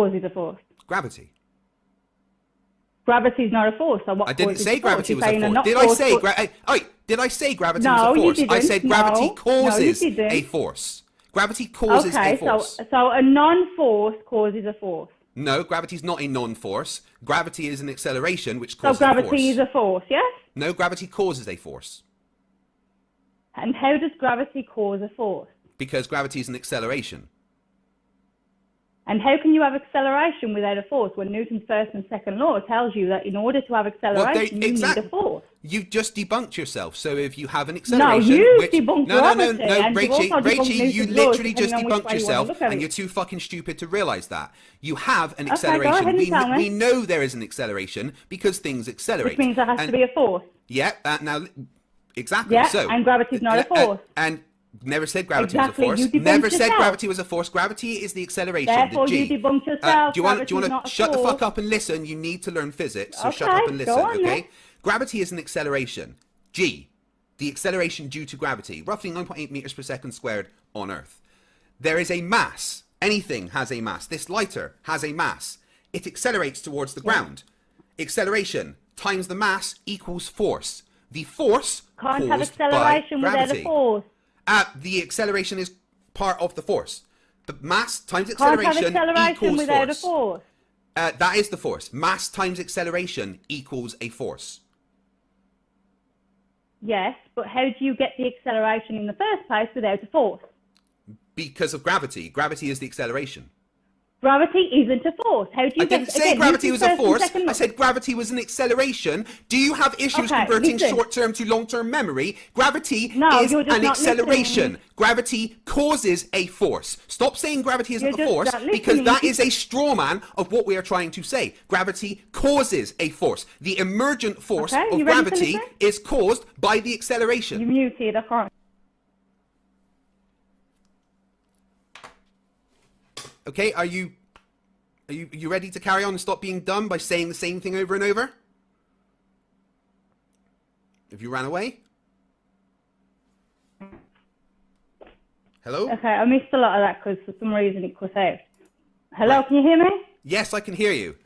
causes a force? Gravity. Gravity is not a force. So what I didn't causes say a gravity was a You're saying force. Did I say gravity was No, a you force? didn't. I said gravity No, causes you didn't. a force. Gravity causes a force. So a non-force causes a force. No, gravity is not a non-force. Gravity is an acceleration which causes So a force. gravity is a force, yes? No, gravity causes a force. And how does gravity cause a force? Because gravity is an acceleration. And how can you have acceleration without a force when Newton's first and second law tells you that in order to have acceleration, you need a force? You've just debunked yourself. So if you have an acceleration... No, you debunked gravity. Rachie, you literally just debunked yourself and you're too fucking stupid to realise that. You have an acceleration. Go ahead and tell me. We know there is an acceleration because things accelerate. Which means there has to be a force. Yeah, now... Exactly. Yeah, so, and gravity's not a force. And never said gravity was a force. Never said gravity was a force. Gravity is the acceleration. Therefore, the G. you debunked yourself. Do you want to shut the fuck up and listen? You need to learn physics, so shut up and listen, okay? Gravity is an acceleration. G, the acceleration due to gravity, roughly 9.8 meters per second squared on Earth. There is a mass. Anything has a mass. This lighter has a mass. It accelerates towards the ground. Acceleration times the mass equals force. The force can't have acceleration without a force. The acceleration is part of the force. The mass times acceleration can't have acceleration equals without force. A force. That is the force. Mass times acceleration equals a force. Yes, but how do you get the acceleration in the first place without a force? Because of gravity. Gravity is the acceleration. Gravity isn't a force. How do you I didn't say gravity was a force. I said gravity was an acceleration. Do you have issues converting short-term to long-term memory? Gravity is an acceleration. Gravity causes a force. Stop saying gravity isn't a force because that is a straw man of what we are trying to say. Gravity causes a force. The emergent force of gravity is caused by the acceleration. You muted, I can't. Okay, are you ready to carry on and stop being dumb by saying the same thing over and over? If you ran away? Hello? Okay, I missed a lot of that because for some reason it cut out. Hello, can you hear me? Yes, I can hear you.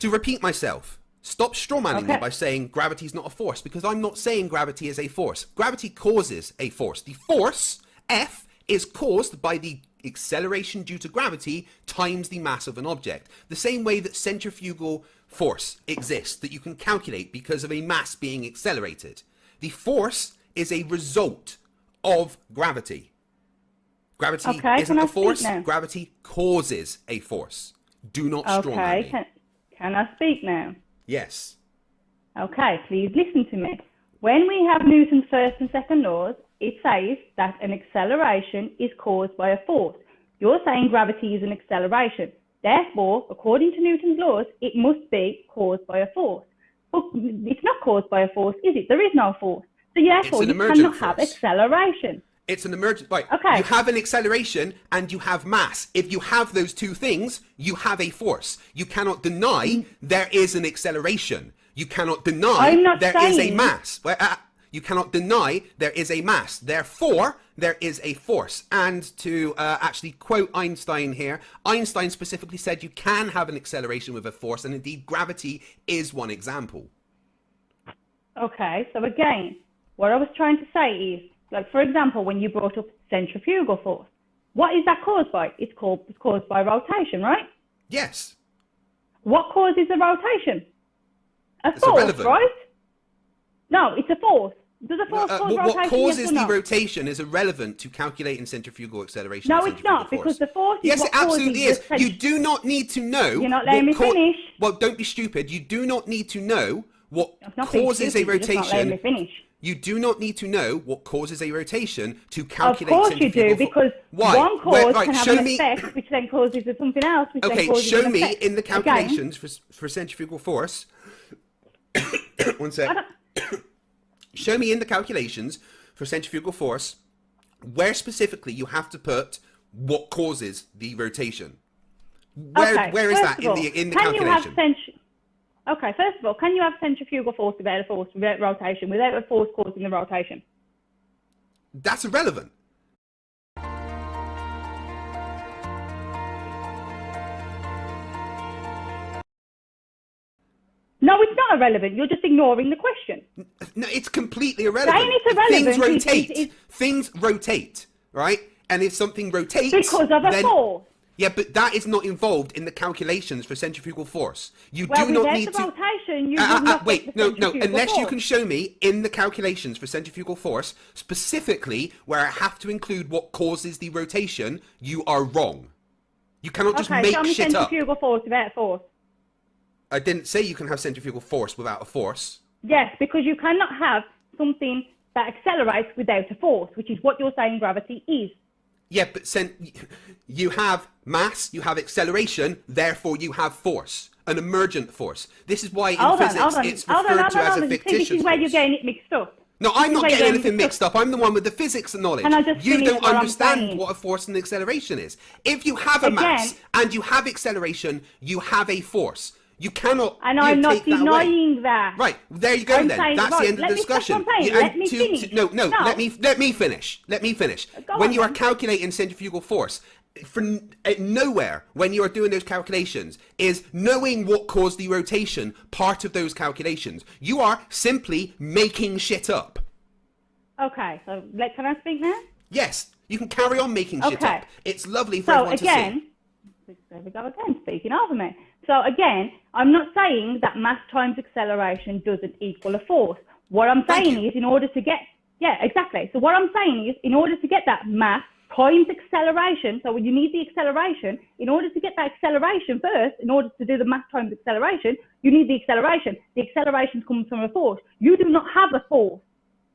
To repeat myself, stop strawmanning me by saying gravity is not a force, because I'm not saying gravity is a force. Gravity causes a force. The force, F, is caused by the acceleration due to gravity times the mass of an object. The same way that centrifugal force exists that you can calculate because of a mass being accelerated. The force is a result of gravity. Gravity isn't a force. Gravity causes a force. Do not strawman me. Can I speak now? Yes. Okay, please listen to me. When we have Newton's first and second laws, it says that an acceleration is caused by a force. You're saying gravity is an acceleration. Therefore, according to Newton's laws, it must be caused by a force. But it's not caused by a force, is it? There is no force. So therefore, you cannot have acceleration. It's an emergent... Right. Okay. You have an acceleration and you have mass. If you have those two things, you have a force. You cannot deny there is an acceleration. You cannot deny there is a mass. You cannot deny there is a mass. Therefore, there is a force. And to actually quote Einstein here, Einstein specifically said you can have an acceleration with a force, and indeed gravity is one example. Okay, so again, what I was trying to say is, like for example, when you brought up centrifugal force, what is that caused by? It's caused by rotation, right? Yes. What causes the rotation? A force, right? No, it's a force. Does a force cause rotation? What causes the rotation is irrelevant to calculating centrifugal acceleration. No, it's not, because the force is yes, it absolutely is. You do not need to know. You're not letting me finish. Well, don't be stupid. You do not need to know what causes a rotation. You're just not letting me finish. You do not need to know what causes a rotation to calculate centrifugal. Of course you do, because one cause can have an effect, which then causes something else, which then causes show me in the calculations for centrifugal force. One sec. Show me in the calculations for centrifugal force where specifically you have to put what causes the rotation. Where is that in the calculation? Okay, first of all, can you have centrifugal force without rotation, without a force causing the rotation? That's irrelevant. No, it's not irrelevant. You're just ignoring the question. No, it's completely irrelevant. Saying it's irrelevant Things rotate. Things rotate, right? And if something rotates... Because of a force. Yeah, but that is not involved in the calculations for centrifugal force. You Well, do not without need the to... rotation, you would not wait, get the no, centrifugal unless force. you can show me in the calculations for centrifugal force, specifically where I have to include what causes the rotation, you are wrong. You cannot just make show me shit up. centrifugal force without force. I didn't say you can have centrifugal force without a force. Yes, because you cannot have something that accelerates without a force, which is what you're saying gravity is. Yeah, but you have mass, you have acceleration, therefore you have force, an emergent force. This is why in physics it's referred to as a fictitious This is where force. you're getting it mixed up. No, I'm not getting anything mixed up. I'm the one with the physics knowledge. You don't understand what a force and acceleration is. If you have a mass and you have acceleration, you have a force. You cannot. And I'm not denying that. Right, there you go. Then that's the end of the discussion. Let me finish. No. Let me finish. Let me finish. When you are calculating centrifugal force, nowhere when you are doing those calculations is knowing what caused the rotation part of those calculations. You are simply making shit up. Okay, so can I speak now? Yes, you can carry on making shit up. It's lovely for everyone to see. There we go again, speaking over me. So again, I'm not saying that mass times acceleration doesn't equal a force. What I'm saying is in order to get, So what I'm saying is in order to get that mass times acceleration, so you need the acceleration, in order to get that acceleration first, in order to do the mass times acceleration, you need the acceleration. The acceleration comes from a force. You do not have a force.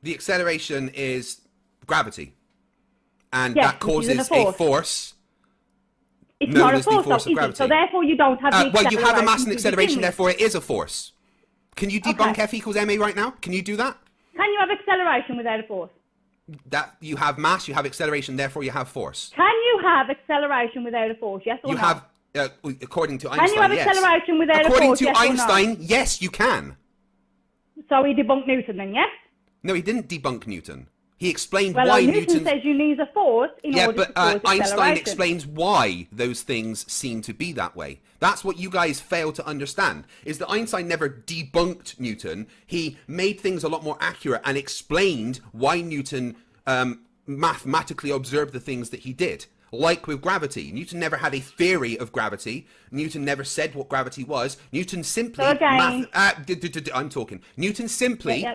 The acceleration is gravity. And that causes a force. It's not a force, so therefore you don't have the acceleration. Well, you have a mass and acceleration, therefore it is a force. Can you debunk F equals ma right now? Can you do that? Can you have acceleration without a force? That you have mass, you have acceleration, therefore you have force. Can you have acceleration without a force? Yes or no? You have, according to Einstein, yes. Can you have acceleration without a force? According to Einstein, yes, you can. So he debunked Newton then, yes? No, he didn't debunk Newton. He explained why Newton says you need a force in order to cause Einstein explains why those things seem to be that way. That's what you guys fail to understand, is that Einstein never debunked Newton. He made things a lot more accurate and explained why Newton mathematically observed the things that he did. Like with gravity. Newton never had a theory of gravity. Newton never said what gravity was. Newton simply... I'm talking. Newton simply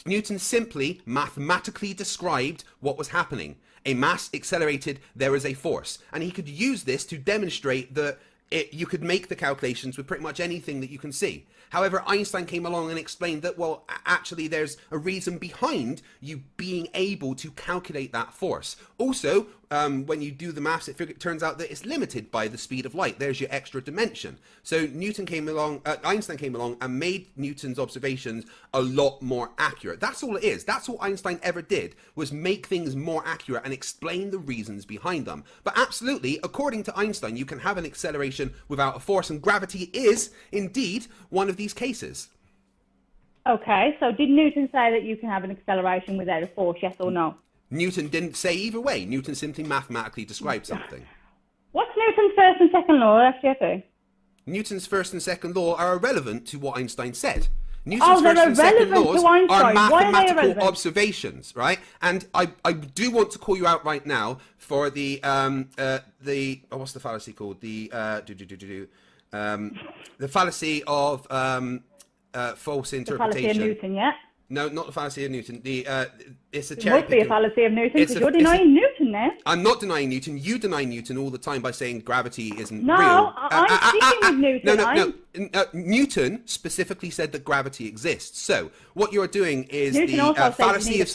Newton simply mathematically described what was happening. A mass accelerated, there is a force. And he could use this to demonstrate that you could make the calculations with pretty much anything that you can see. However, Einstein came along and explained that, well, actually there's a reason behind you being able to calculate that force. Also, when you do the maths, it turns out that it's limited by the speed of light. There's your extra dimension. So Einstein came along and made Newton's observations a lot more accurate. That's all it is. That's all Einstein ever did, was make things more accurate and explain the reasons behind them. But absolutely, according to Einstein, you can have an acceleration without a force, and gravity is indeed one of these cases. Okay, so did Newton say that you can have an acceleration without a force, yes or no? Newton didn't say either way. Newton simply mathematically described something. What's Newton's first and second law, Ftfe? Newton's first and second law are irrelevant to what Einstein said. Newton's first and second laws are mathematical observations, right? And I do want to call you out right now for the what's the fallacy called? The fallacy of false interpretation. The fallacy of Newton, yeah. No, not the fallacy of Newton. It's a cherry picking. It must be a fallacy of Newton because you're denying Newton now. I'm not denying Newton. You deny Newton all the time by saying gravity isn't real. No, I'm sticking with Newton. No. Newton specifically said that gravity exists. So what you are doing is Newton the fallacy of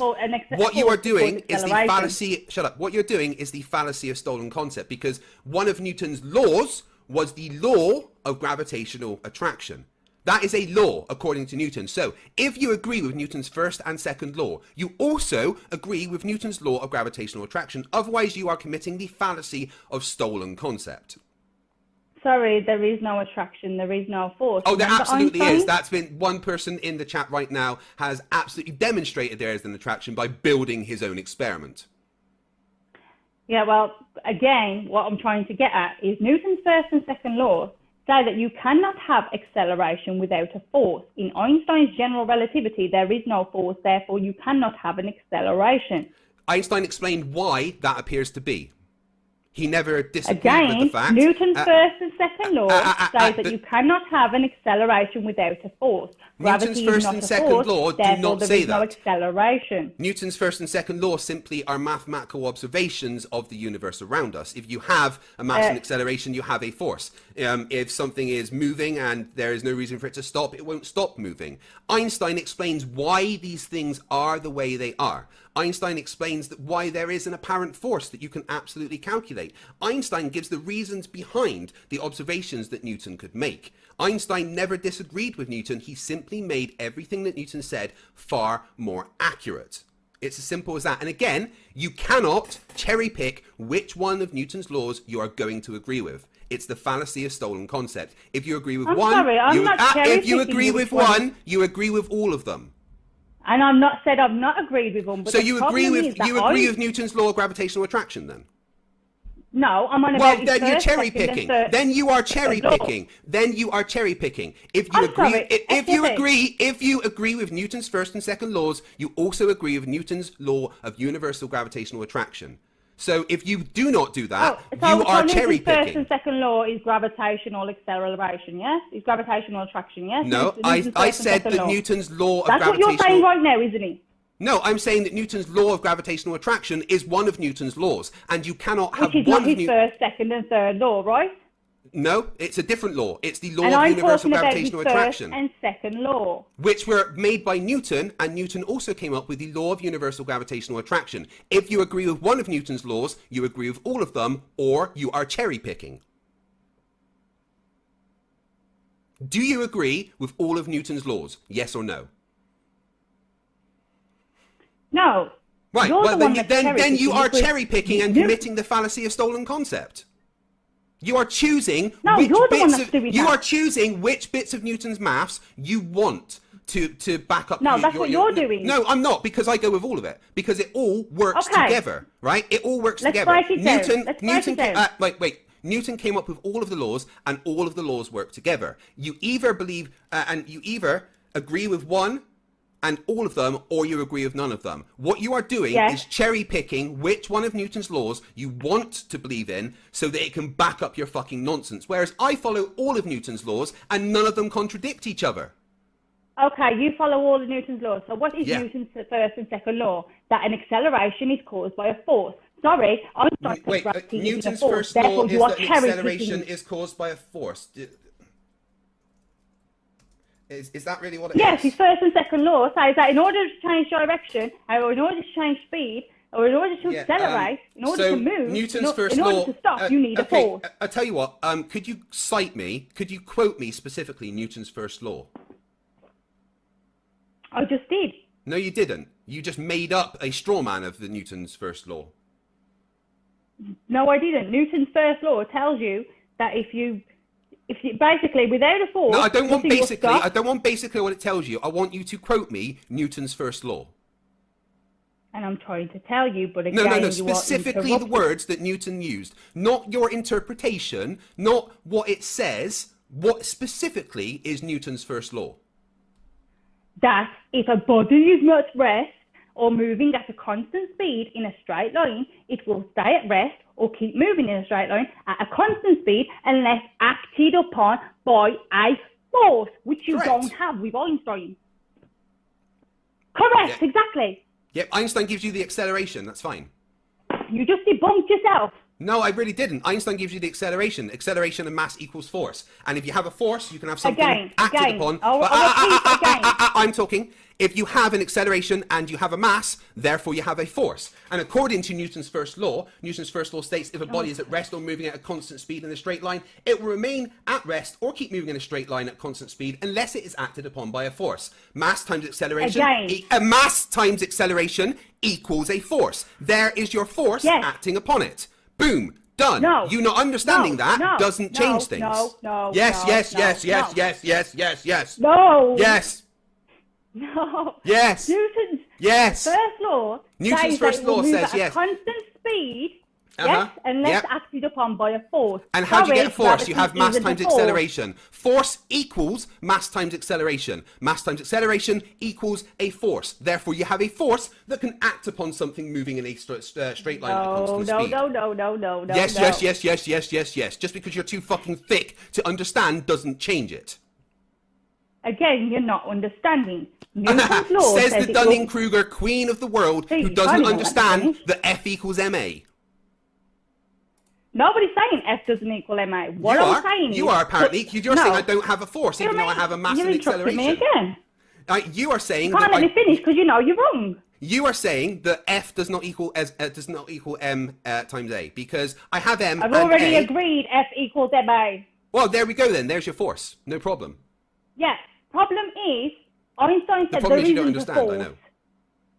what you are doing is the fallacy. Shut up. What you're doing is the fallacy of stolen concept, because one of Newton's laws was the law of gravitational attraction. That is a law, according to Newton. So, if you agree with Newton's first and second law, you also agree with Newton's law of gravitational attraction. Otherwise, you are committing the fallacy of stolen concept. Sorry, there is no attraction. There is no force. Oh, there absolutely is. That's been one person in the chat right now has absolutely demonstrated there is an attraction by building his own experiment. Yeah, well, again, what I'm trying to get at is Newton's first and second law say that you cannot have acceleration without a force. In Einstein's general relativity, there is no force, therefore you cannot have an acceleration. Einstein explained why that appears to be. He never disagreed with the fact. Newton's first and second law say that you cannot have an acceleration without a force. Newton's first and second law do not say that. No acceleration. Newton's first and second law simply are mathematical observations of the universe around us. If you have a mass and acceleration, you have a force. If something is moving and there is no reason for it to stop, it won't stop moving. Einstein explains why these things are the way they are. Einstein explains that why there is an apparent force that you can absolutely calculate. Einstein gives the reasons behind the observations that Newton could make. Einstein never disagreed with Newton. He simply made everything that Newton said far more accurate. It's as simple as that. And again, you cannot cherry pick which one of Newton's laws you are going to agree with. It's the fallacy of stolen concept. If you agree with if you agree with one, you agree with all of them. And I've not agreed with them. But so you agree with Newton's law of gravitational attraction then? No, I'm on about. Well, then you're cherry picking. Then you are cherry picking. Then you are cherry picking. If you agree with Newton's first and second laws, you also agree with Newton's law of universal gravitational attraction. So if you do not do that, you are cherry picking. First and second law is gravitational acceleration, yes? Is gravitational attraction, yes? No, I said that Newton's law of gravitational... That's what you're saying right now, isn't it? No, I'm saying that Newton's law of gravitational attraction is one of Newton's laws, and you cannot have one of... Which is not his first, second and third law, right? No, it's a different law. It's the law of universal gravitational attraction. And second law. Which were made by Newton, and Newton also came up with the law of universal gravitational attraction. If you agree with one of Newton's laws, you agree with all of them, or you are cherry picking. Do you agree with all of Newton's laws? Yes or no? No. Right, well then you are cherry picking and committing the fallacy of stolen concept. You are choosing which bits of Newton's maths you want to back up. No, that's what you're doing. No, I'm not, because I go with all of it, because it all works together, right? It all works together. Let's break it down. Newton came up with all of the laws, and all of the laws work together. You either believe and you either agree with one and all of them, or you agree with none of them. What you are doing is cherry picking which one of Newton's laws you want to believe in so that it can back up your fucking nonsense. Whereas I follow all of Newton's laws and none of them contradict each other. Okay, you follow all of Newton's laws. So what is Newton's first and second law? That an acceleration is caused by a force. Sorry, I'm sorry. Newton's first law is that an acceleration is caused by a force. Is that really what it is? Yes, his first and second law says that in order to change direction, or in order to change speed, or in order to accelerate, in order to move, Newton's first in law, order to stop, you need a force. I'll tell you what, could you quote me specifically Newton's first law? I just did. No, you didn't. You just made up a straw man of the Newton's first law. No, I didn't. Newton's first law tells you that if you basically without a force. No, I don't want basically. I don't want basically what it tells you. I want you to quote me Newton's first law. And I'm trying to tell you, but again, no. Specifically the words that Newton used, not your interpretation, not what it says. What specifically is Newton's first law? That if a body is at rest or moving at a constant speed in a straight line, it will stay at rest or keep moving in a straight line at a constant speed unless acted upon by a force, which you don't have with Einstein. Correct, exactly. Yep, Einstein gives you the acceleration, that's fine. You just debunked yourself. No, I really didn't. Einstein gives you the acceleration. Acceleration and mass equals force. And if you have a force, you can have something acted upon. I'm talking. If you have an acceleration and you have a mass, therefore you have a force. And according to Newton's first law states if a body is at rest or moving at a constant speed in a straight line, it will remain at rest or keep moving in a straight line at constant speed unless it is acted upon by a force. Mass times acceleration. Mass times acceleration equals a force. There is your force acting upon it. Boom. Done. No. You not understanding that doesn't change things. Yes. No. Yes. No. Yes. Newton's first law. Newton's first law says at a constant speed. Yes, unless acted upon by a force. And how do you get a force? Gravity You have mass isn't a times force. acceleration. Force equals mass times acceleration. Mass times acceleration equals a force. Therefore, you have a force that can act upon something moving in a straight line at a constant speed. No. Yes. Just because you're too fucking thick to understand doesn't change it. Again, you're not understanding. Newton's law says the it Dunning-Kruger queen of the world who doesn't understand that F equals ma. Nobody's saying F doesn't equal ma. What I'm saying is... You are apparently. You're saying I don't have a force, even though I have a mass and acceleration. You're interrupting me again. You are saying... You can't let me finish because you know you're wrong. You are saying that F does not equal m times a, because I have m I've and already a. agreed F equals ma. Well, there we go then. There's your force. No problem. Yeah. Problem is, Einstein said there isn't a force. I know.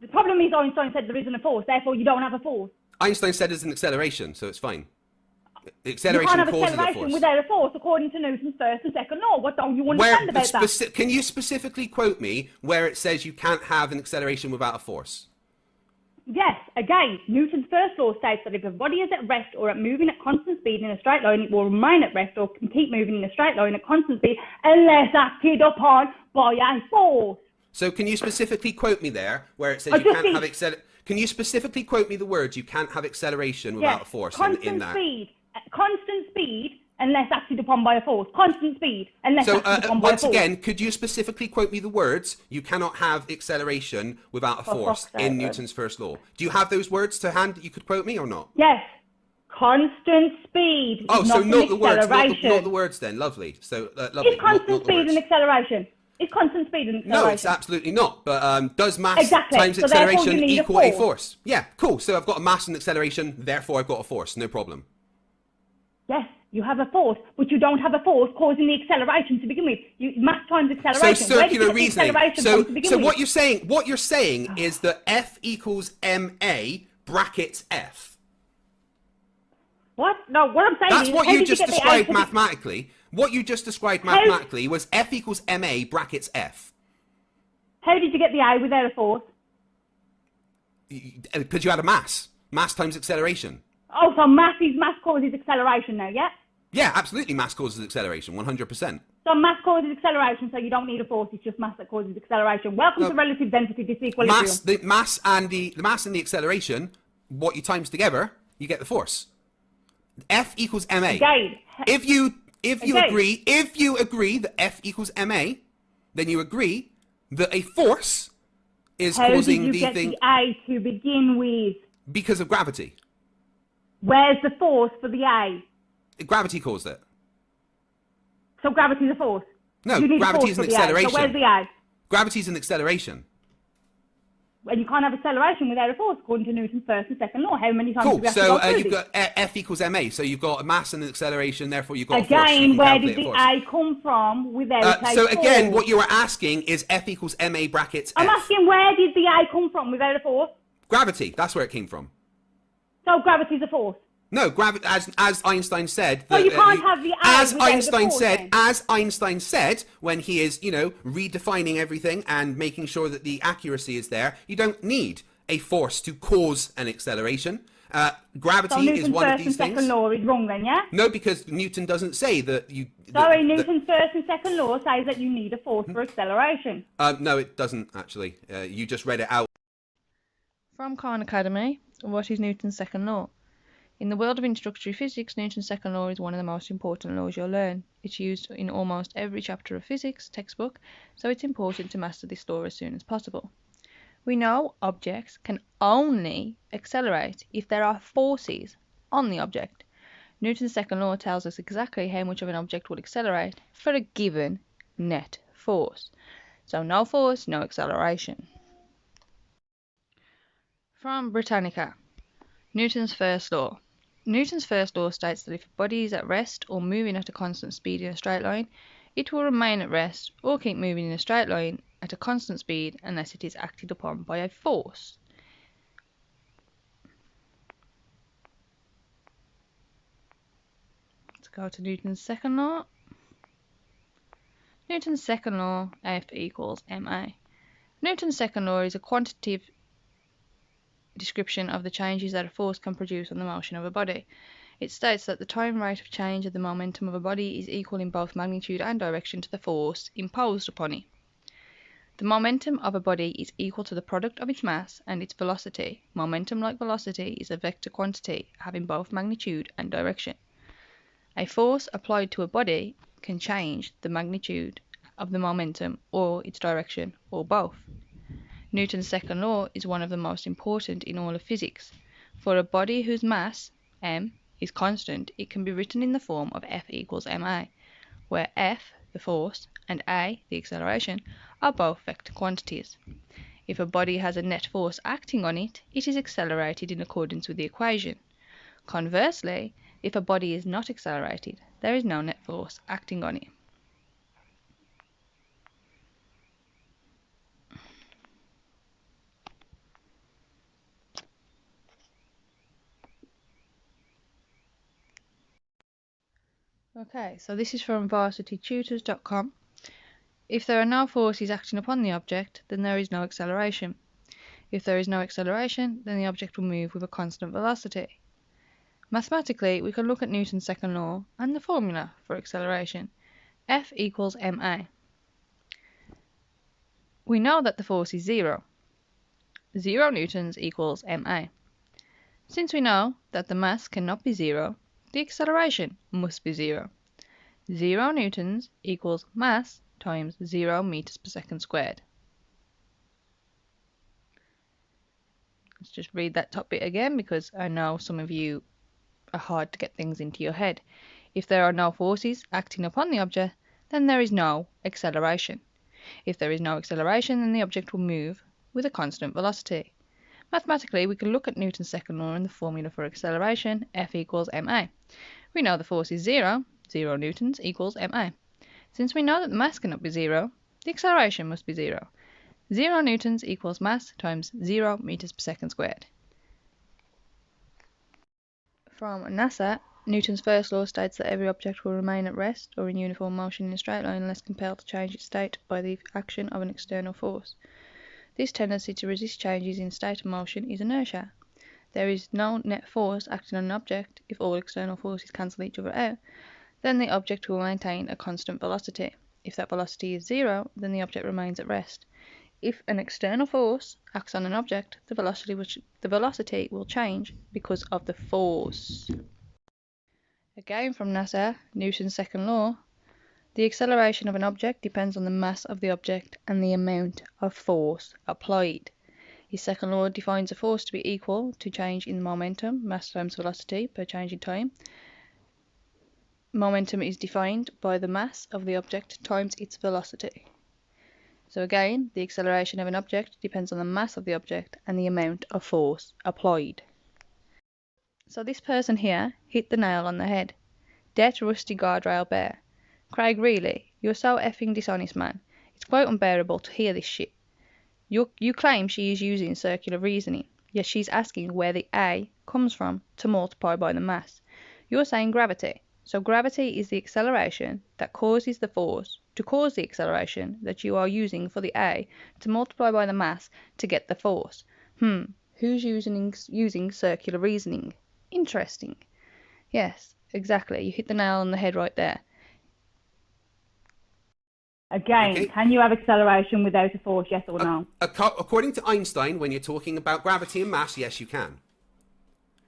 The problem is Einstein said there isn't a force, therefore you don't have a force. Einstein said it's an acceleration, so it's fine. Acceleration you can't have causes acceleration a force. without a force, according to Newton's first and second law. What don't you understand about that? Can you specifically quote me where it says you can't have an acceleration without a force? Yes, again, Newton's first law states that if a body is at rest or at moving at constant speed in a straight line, it will remain at rest or keep moving in a straight line at constant speed unless acted upon by a force. So can you specifically quote me there where it says you can't have acceleration? Can you specifically quote me the words you can't have acceleration without a force in that? Constant speed unless acted upon by a force. Constant speed unless acted upon by a force. Once again, could you specifically quote me the words you cannot have acceleration without a force in Newton's first law? Do you have those words to hand that you could quote me or not? Yes. Constant speed. Oh, so not the words, not the words then. Lovely. So lovely. Is constant speed an acceleration? Is constant speed an acceleration? No, it's absolutely not. But does mass times so acceleration equal a force? Yeah, cool. So I've got a mass and acceleration, therefore I've got a force. No problem. Yes, you have a force, but you don't have a force causing the acceleration to begin with. Mass times acceleration. So circular reasoning. So what you're saying is that F equals ma brackets F. What? No, what I'm saying that's is... what you just described mathematically. What you just described mathematically was F equals ma brackets F. How did you get the A without a force? Because you had a mass. Mass times acceleration. Oh, so mass causes acceleration now, yeah? Yeah, absolutely. Mass causes acceleration, 100%. So mass causes acceleration, so you don't need a force. It's just mass that causes acceleration. Welcome to relative density disequilibrium. The mass and the acceleration, what you times together, you get the force. F equals ma. Again. If you agree that F equals ma, then you agree that a force is causing the thing. How did you get the A to begin with? Because of gravity. Where's the force for the A? Gravity caused it. So gravity's a force? No, gravity is an acceleration. So where's the A? Gravity is an acceleration. And you can't have acceleration without a force, according to Newton's first and second law. How many times do we have to go through you've got F equals ma, so you've got a mass and an acceleration, therefore you've got a force. Again, where did the A come from without a force? So again, what you are asking is F equals ma brackets F. I'm asking, where did the A come from without a force? Gravity, that's where it came from. So gravity's a force? No, gravity, as Einstein said. So you can't have the A as Einstein said, when he is, redefining everything and making sure that the accuracy is there, you don't need a force to cause an acceleration. Gravity is one of these things. So Newton's first and second law is wrong then, yeah? No, because Newton doesn't say that you... Newton's first and second law says that you need a force for acceleration. No, it doesn't, actually. You just read it out. From Khan Academy, what is Newton's second law? In the world of introductory physics, Newton's second law is one of the most important laws you'll learn. It's used in almost every chapter of physics textbook, so it's important to master this law as soon as possible. We know objects can only accelerate if there are forces on the object. Newton's second law tells us exactly how much of an object will accelerate for a given net force. So no force, no acceleration. From Britannica, Newton's first law. Newton's first law states that if a body is at rest or moving at a constant speed in a straight line, it will remain at rest or keep moving in a straight line at a constant speed unless it is acted upon by a force. Let's go to Newton's second law. Newton's second law, F equals ma. Newton's second law is a quantitative description of the changes that a force can produce on the motion of a body. It states that the time rate of change of the momentum of a body is equal in both magnitude and direction to the force imposed upon it. The momentum of a body is equal to the product of its mass and its velocity. Momentum, like velocity, is a vector quantity having both magnitude and direction. A force applied to a body can change the magnitude of the momentum or its direction, or both. Newton's second law is one of the most important in all of physics. For a body whose mass, m, is constant, it can be written in the form of F equals ma, where F, the force, and a, the acceleration, are both vector quantities. If a body has a net force acting on it, it is accelerated in accordance with the equation. Conversely, if a body is not accelerated, there is no net force acting on it. Okay, so this is from varsitytutors.com. If there are no forces acting upon the object, then there is no acceleration. If there is no acceleration, then the object will move with a constant velocity. Mathematically, we can look at Newton's second law and the formula for acceleration. F equals ma. We know that the force is 0. 0 newtons equals ma. Since we know that the mass cannot be 0, the acceleration must be 0. 0 newtons equals mass times 0 meters per second squared. Let's just read that top bit again, because I know some of you are hard to get things into your head. If there are no forces acting upon the object, then there is no acceleration. If there is no acceleration, then the object will move with a constant velocity. Mathematically, we can look at Newton's second law and the formula for acceleration, F equals ma. We know the force is 0, 0 newtons equals ma. Since we know that the mass cannot be 0, the acceleration must be 0. 0 newtons equals mass times 0 meters per second squared. From NASA, Newton's first law states that every object will remain at rest or in uniform motion in a straight line unless compelled to change its state by the action of an external force. This tendency to resist changes in state of motion is inertia. There is no net force acting on an object. If all external forces cancel each other out, then the object will maintain a constant velocity. If that velocity is 0, then the object remains at rest. If an external force acts on an object, the velocity will change because of the force. Again from NASA, Newton's second law, the acceleration of an object depends on the mass of the object and the amount of force applied. His second law defines a force to be equal to change in momentum, mass times velocity, per change in time. Momentum is defined by the mass of the object times its velocity. So again, the acceleration of an object depends on the mass of the object and the amount of force applied. So this person here hit the nail on the head. Det rusty guardrail bear. Craig, really, you're so effing dishonest, man. It's quite unbearable to hear this shit. You claim she is using circular reasoning, yet she's asking where the A comes from to multiply by the mass. You're saying gravity. So gravity is the acceleration that causes the force to cause the acceleration that you are using for the A to multiply by the mass to get the force. Who's using circular reasoning? Interesting. Yes, exactly. You hit the nail on the head right there. Again, okay. Can you have acceleration without a force, yes or no? According to Einstein, when you're talking about gravity and mass, yes, you can.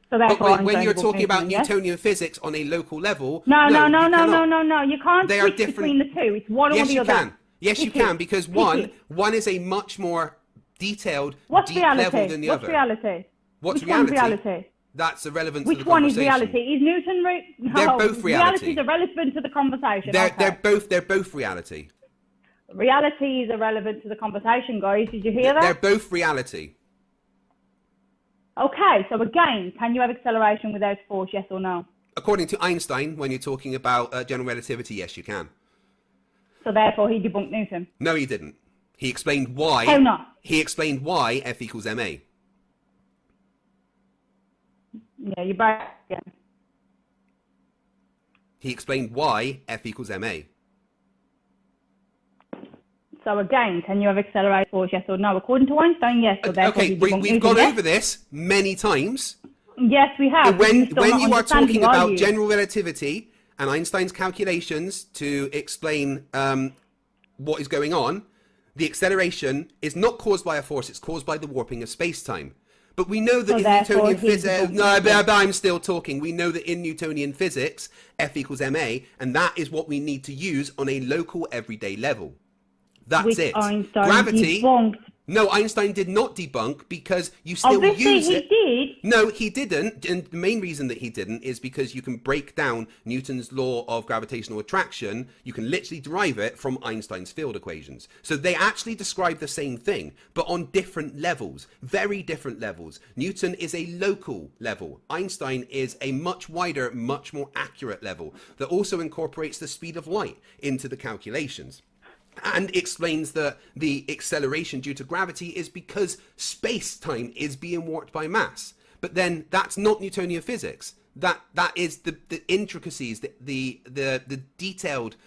So but when you're talking about Newtonian physics on a local level, no, you can't switch between the two. It's one or the other. Yes, you can, because one is a much more detailed, deep level than the other. What's reality? What's reality? That's irrelevant to the conversation. Which one is reality? Is Newton no, they're both reality. Reality is irrelevant to the conversation. They're both reality. Reality is irrelevant to the conversation, guys. Did you hear that? They're both reality. Okay, so again, can you have acceleration without force, yes or no? According to Einstein, when you're talking about general relativity, yes, you can. So therefore, he debunked Newton? No, he didn't. He explained why. How not? He explained why F equals ma. Yeah, you're back again. He explained why F equals ma. So again, can you have accelerated force, yes or no? According to Einstein, yes. So therefore Okay, we've gone over this many times. Yes, we have. When you are talking about you? general relativity and Einstein's calculations to explain what is going on, the acceleration is not caused by a force, it's caused by the warping of space-time. But we know that in Newtonian physics... No, but I'm still talking. We know that in Newtonian physics, F equals ma, and that is what we need to use on a local, everyday level. That's it. Einstein Gravity... debunked. No, Einstein did not debunk because you still Obviously use it. he did. No, he didn't. And the main reason that he didn't is because you can break down Newton's law of gravitational attraction. You can literally derive it from Einstein's field equations. So they actually describe the same thing, but on different levels, very different levels. Newton is a local level. Einstein is a much wider, much more accurate level that also incorporates the speed of light into the calculations. And explains that the acceleration due to gravity is because space-time is being warped by mass. But then that's not Newtonian physics. That is the intricacies, the detailed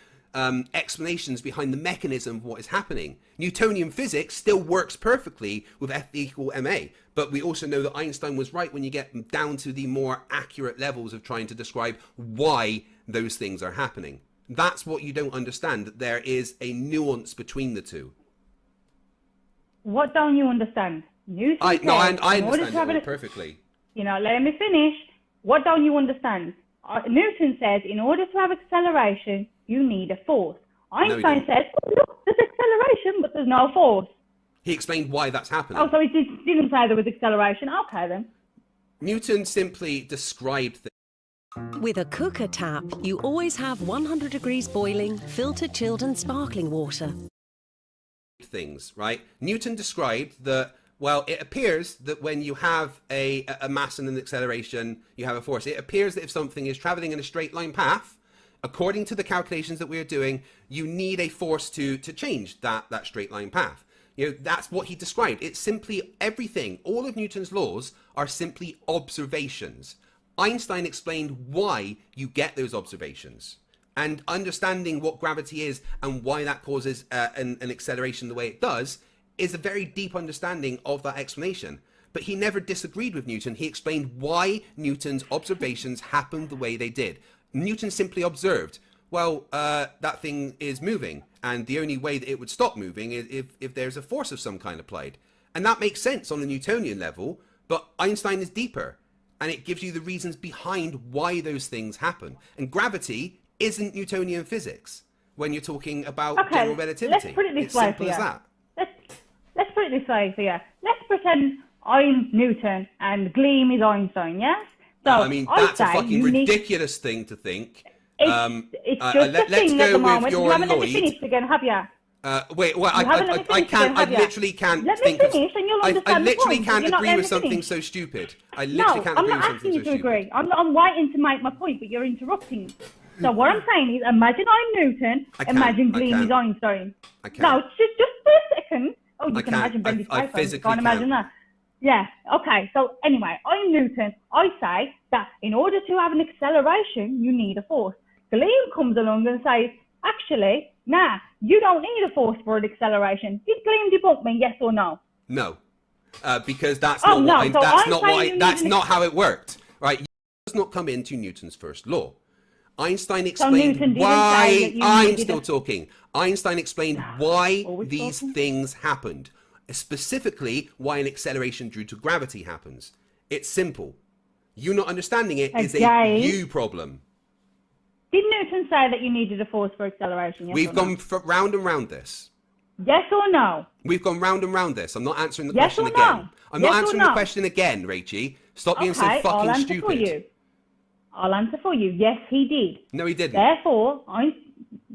explanations behind the mechanism of what is happening. Newtonian physics still works perfectly with F equal ma. But we also know that Einstein was right when you get down to the more accurate levels of trying to describe why those things are happening. That's what you don't understand, that there is a nuance between the two. What don't you understand? I understand it perfectly. Let me finish. What don't you understand? Newton says in order to have acceleration, you need a force. Einstein says, look, there's acceleration, but there's no force. He explained why that's happening. Oh, so he didn't say there was acceleration. Okay, then. Newton simply described With a cooker tap, you always have 100 degrees boiling, filtered, chilled and sparkling water. Things, right? Newton described that, well, it appears that when you have a mass and an acceleration, you have a force. It appears that if something is traveling in a straight line path, according to the calculations that we're doing, you need a force to change that straight line path. That's what he described. It's simply everything. All of Newton's laws are simply observations. Einstein explained why you get those observations, and understanding what gravity is and why that causes an acceleration the way it does is a very deep understanding of that explanation. But he never disagreed with Newton. He explained why Newton's observations happened the way they did. Newton simply observed, well, that thing is moving, and the only way that it would stop moving is if there's a force of some kind applied. And that makes sense on a Newtonian level, but Einstein is deeper. And it gives you the reasons behind why those things happen. And gravity isn't Newtonian physics when you're talking about general relativity. Let's put it this way for you. Let's put it this way for you. Let's pretend I'm Newton and Gleam is Einstein, yes? So that's a fucking ridiculous thing to think. It's just a thing at the moment. You haven't let me finish again, have you? Wait, well, I literally can't think of... I literally can't agree with something so stupid. I literally can't agree with something so stupid. No, I'm not asking you to agree. I'm waiting to make my point, but you're interrupting. So what I'm saying is, imagine I'm Newton, imagine Gleam is Einstein. No, just for a second. Oh, you can imagine Bendy's paper. You can't imagine that. Yeah, okay. So anyway, I'm Newton. I say that in order to have an acceleration, you need a force. Gleam comes along and says, actually, nah, you don't need a force for an acceleration. Did Gleam debunk me, yes or no? No, because that's not how it worked, right? You does not come into Newton's first law. Einstein explained why. I'm still talking. Einstein explained why these things happened, specifically why an acceleration due to gravity happens. It's simple. You not understanding it is a you problem. Did Newton say that you needed a force for acceleration? Yes, We've gone round and round this. Yes or no? We've gone round and round this. I'm not answering the question again. I'm not answering the question again, Rachie. Stop being so fucking stupid. I'll answer for you. Yes, he did. No, he didn't. Therefore,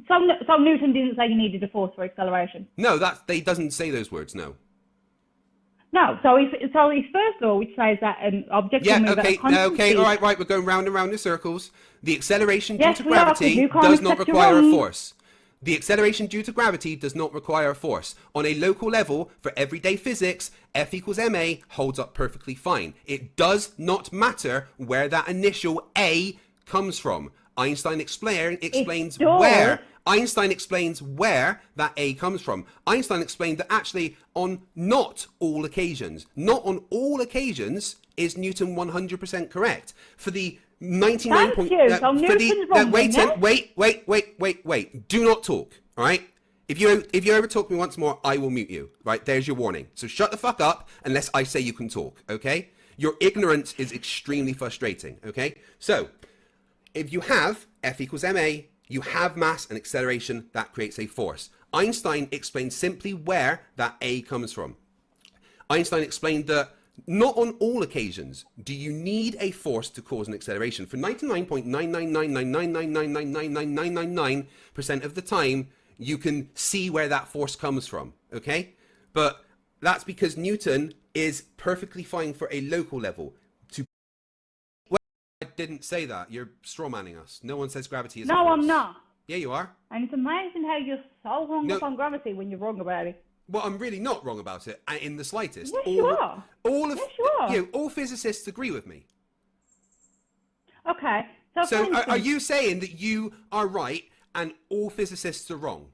so Newton didn't say you needed a force for acceleration. No, he doesn't say those words. No. No, so his first law, which says that an object will move at a constant speed. All right, we're going round and round in circles. The acceleration due to gravity does not require a force. The acceleration due to gravity does not require a force. On a local level, for everyday physics, F equals ma holds up perfectly fine. It does not matter where that initial A comes from. Einstein explains does. where. Einstein explains where that A comes from. Einstein explained that actually on not all occasions is Newton 100% correct. For the 99 Thank you. So Newton's wrong. Wait. Do not talk. All right. If you ever talk to me once more, I will mute you. Right. There's your warning. So shut the fuck up unless I say you can talk. Okay. Your ignorance is extremely frustrating. Okay. So if you have F equals ma, you have mass and acceleration that creates a force. Einstein explained simply where that A comes from. Einstein explained that not on all occasions do you need a force to cause an acceleration. For 99.99999999999% of the time, you can see where that force comes from, okay? But that's because Newton is perfectly fine for a local level. I didn't say that. You're strawmanning us. No one says gravity is a force. No, I'm not. Yeah, you are. And it's amazing how you're so hung up on gravity when you're wrong about it. Well, I'm really not wrong about it in the slightest. Yes, you are. Yes, you are. All physicists agree with me. Okay. So for instance, are you saying that you are right and all physicists are wrong?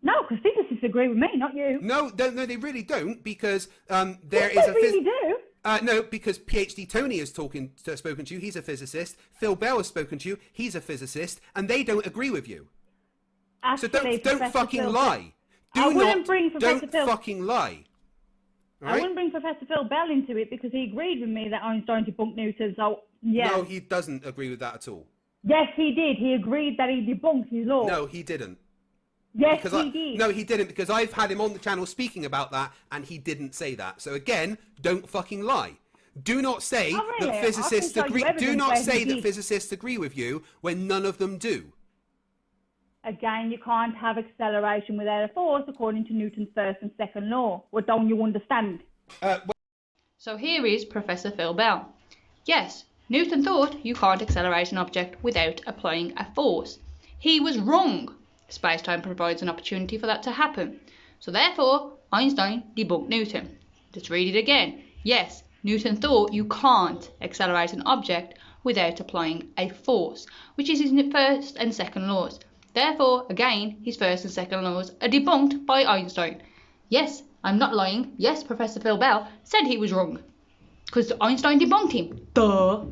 No, because physicists agree with me, not you. No, they really don't, because there Yes, is they a really do. No, because PhD Tony has spoken to you. He's a physicist. Phil Bell has spoken to you. He's a physicist, and they don't agree with you. Actually, so don't fucking lie. Don't fucking lie. Right? I wouldn't bring Professor Phil Bell into it because he agreed with me that Einstein debunked Newton. So yeah. No, he doesn't agree with that at all. Yes, he did. He agreed that he debunked his law. No, he didn't. Yes, he did. No, he didn't, because I've had him on the channel speaking about that, and he didn't say that. So again, don't fucking lie. Do not say that physicists agree. Do not say that physicists agree with you when none of them do. Again, you can't have acceleration without a force according to Newton's first and second law. What don't you understand? So here is Professor Phil Bell. Yes, Newton thought you can't accelerate an object without applying a force. He was wrong. Space-time provides an opportunity for that to happen. So therefore, Einstein debunked Newton. Let's read it again. Yes, Newton thought you can't accelerate an object without applying a force, which is his first and second laws. Therefore, again, his first and second laws are debunked by Einstein. Yes, I'm not lying. Yes, Professor Phil Bell said he was wrong. Because Einstein debunked him. Duh.